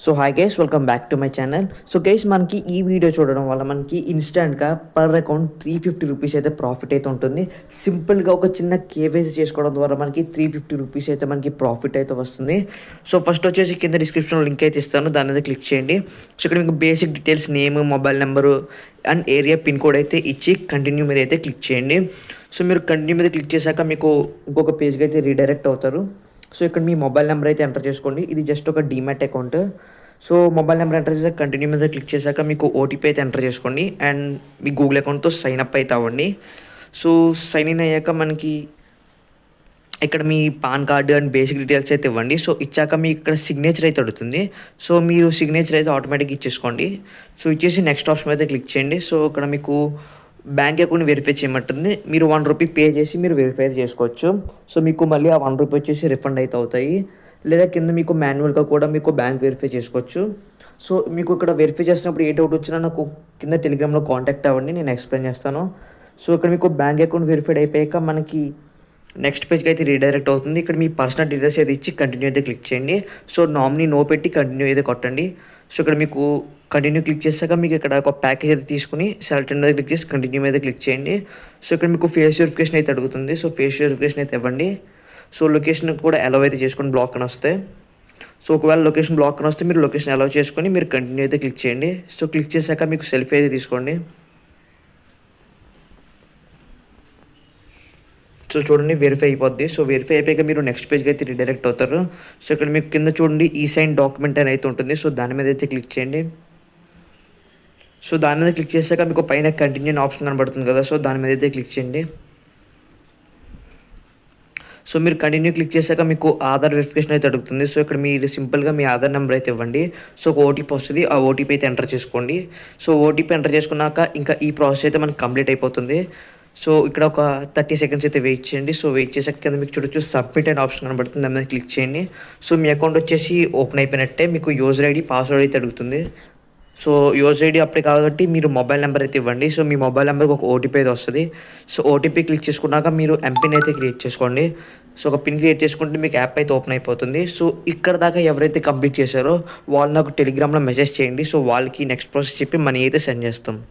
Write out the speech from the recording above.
So hi guys, welcome back to my channel. So guys, మనకి ఈ video చూడడం వల్ల మనకి ఇన్స్టెంట్గా పర్ అకౌంట్ 350 రూపీస్ అయితే ప్రాఫిట్ అయితే ఉంటుంది. సింపుల్గా ఒక చిన్న కేవైసీ చేసుకోవడం ద్వారా మనకి 350 రూపీస్ అయితే మనకి ప్రాఫిట్ అయితే వస్తుంది. సో ఫస్ట్ వచ్చేసి కింద డిస్క్రిప్షన్లో లింక్ అయితే ఇస్తాను, దాని మీద క్లిక్ చేయండి. సో ఇక్కడ మీకు basic details, name, mobile number and area pin code అయితే ఇచ్చి కంటిన్యూ మీద అయితే క్లిక్ చేయండి. సో మీరు కంటిన్యూ మీద క్లిక్ చేశాక మీకు ఇంకొక పేజ్కి అయితే రీడైరెక్ట్ అవుతారు. సో ఇక్కడ మీ మొబైల్ నెంబర్ అయితే ఎంటర్ చేసుకోండి. ఇది జస్ట్ ఒక demat account. So mobile number enter చేసాక కంటిన్యూ మీద క్లిక్ చేశాక మీకు ఓటీపీ అయితే ఎంటర్ చేసుకోండి అండ్ మీ గూగుల్ అకౌంట్తో సైన్ అప్ అయితే అవ్వండి. సో సైన్ ఇన్ అయ్యాక మనకి ఇక్కడ మీ PAN card and basic details అయితే ఇవ్వండి. సో ఇచ్చాక మీకు ఇక్కడ సిగ్నేచర్ అయితే అడుగుతుంది. సో మీరు సిగ్నేచర్ అయితే ఆటోమేటిక్గా ఇచ్చేసుకోండి. సో ఇచ్చేసి నెక్స్ట్ ఆప్షన్ అయితే క్లిక్ చేయండి. సో ఇక్కడ మీకు బ్యాంక్ అకౌంట్ వెరిఫై చేయమంటుంది. మీరు ₹1 పే చేసి మీరు వెరిఫై చేసుకోవచ్చు. సో మీకు మళ్ళీ ఆ ₹1 వచ్చేసి రిఫండ్ అయితే అవుతాయి. లేదా కింద మీకు మాన్యువల్గా కూడా మీకు బ్యాంక్ వెరిఫై చేసుకోవచ్చు. సో మీకు ఇక్కడ వెరిఫై చేసినప్పుడు ఏ డౌట్ వచ్చినా నాకు కింద టెలిగ్రామ్లో కాంటాక్ట్ అవ్వండి, నేను ఎక్స్ప్లెయిన్ చేస్తాను. సో ఇక్కడ మీకు బ్యాంక్ అకౌంట్ వెరిఫైడ్ అయిపోయాక మనకి నెక్స్ట్ పేజ్కి అయితే రీడైరెక్ట్ అవుతుంది. ఇక్కడ మీ పర్సనల్ డీటెయిల్స్ అయితే ఇచ్చి కంటిన్యూ అయితే క్లిక్ చేయండి. సో నామినీ నో పెట్టి కంటిన్యూ అయితే కొట్టండి. సో ఇక్కడ మీకు కంటిన్యూ క్లిక్ చేశాక మీకు ఇక్కడ ఒక ప్యాకేజ్ అయితే తీసుకుని సెలెక్ట్ మీద క్లిక్ చేసి కంటిన్యూ మీద క్లిక్ చేయండి. సో ఇక్కడ మీకు ఫేస్ వెరిఫికేషన్ అయితే అడుగుతుంది. సో ఫేస్ వెరిఫికేషన్ అయితే ఇవ్వండి. సో లొకేషన్ కూడా అలౌ అయితే చేసుకొని బ్లాక్ అని వస్తే, సో ఒకవేళ లొకేషన్ బ్లాక్ అని వస్తే మీరు లొకేషన్ అలౌ చేసుకొని మీరు కంటిన్యూ అయితే క్లిక్ చేయండి. సో క్లిక్ చేశాక మీకు సెల్ఫీ అయితే తీసుకోండి. సో చూడండి, వెరిఫై అయిపోద్ది. సో వెరిఫై అయిపోయాక మీరు నెక్స్ట్ పేజ్కి అయితే రీడైరెక్ట్ అవుతారు. సో ఇక్కడ మీకు కింద చూడండి ఈ సైన్ డాక్యుమెంట్ అని అయితే ఉంటుంది. సో దాని మీద అయితే క్లిక్ చేయండి. సో దాని మీద క్లిక్ చేశాక మీకు పైన కంటిన్యూ ఆప్షన్ కనబడుతుంది కదా, సో దాని మీద అయితే క్లిక్ చేయండి. సో మీరు కంటిన్యూ క్లిక్ చేశాక మీకు ఆధార్ వెరిఫికేషన్ అయితే అడుగుతుంది. సో ఇక్కడ మీరు సింపుల్గా మీ ఆధార్ నెంబర్ అయితే ఇవ్వండి. సో ఒక ఓటీపీ వస్తుంది, ఆ ఓటీపీ అయితే ఎంటర్ చేసుకోండి. సో ఓటీపీ ఎంటర్ చేసుకున్నాక ఇంకా ఈ ప్రాసెస్ అయితే మనకి కంప్లీట్ అయిపోతుంది. సో ఇక్కడ ఒక 30 సెకండ్స్ అయితే వెయిట్ చేయండి. సో వెయిట్ చేసాక కింద మీకు చూడొచ్చు సబ్మిట్ అనే ఆప్షన్ కనబడుతుంది, దాని మీద క్లిక్ చేయండి. సో మీ అకౌంట్ వచ్చేసి ఓపెన్ అయిపోయినట్టే. మీకు యూజర్ ఐడి, పాస్వర్డ్ అయితే అడుగుతుంది. సో యూజర్ ఐడి అప్పుడే కాబట్టి మీరు మొబైల్ నెంబర్ అయితే ఇవ్వండి. సో మీ మొబైల్ నెంబర్కి ఒక ఓటీపీ అయితే వస్తుంది. సో ఓటీపీ క్లిక్ చేసుకున్నాక మీరు ఎంపిన్ అయితే క్రియేట్ చేసుకోండి. సో ఒక పిన్ క్రియేట్ చేసుకుంటే మీకు యాప్ అయితే ఓపెన్ అయిపోతుంది. సో ఇక్కడ దాకా ఎవరైతే కంప్లీట్ చేశారో వాళ్ళు నాకు టెలిగ్రామ్లో మెసేజ్ చేయండి. సో వాళ్ళకి నెక్స్ట్ ప్రాసెస్ చెప్పి మనీ అయితే సెండ్ చేస్తాం.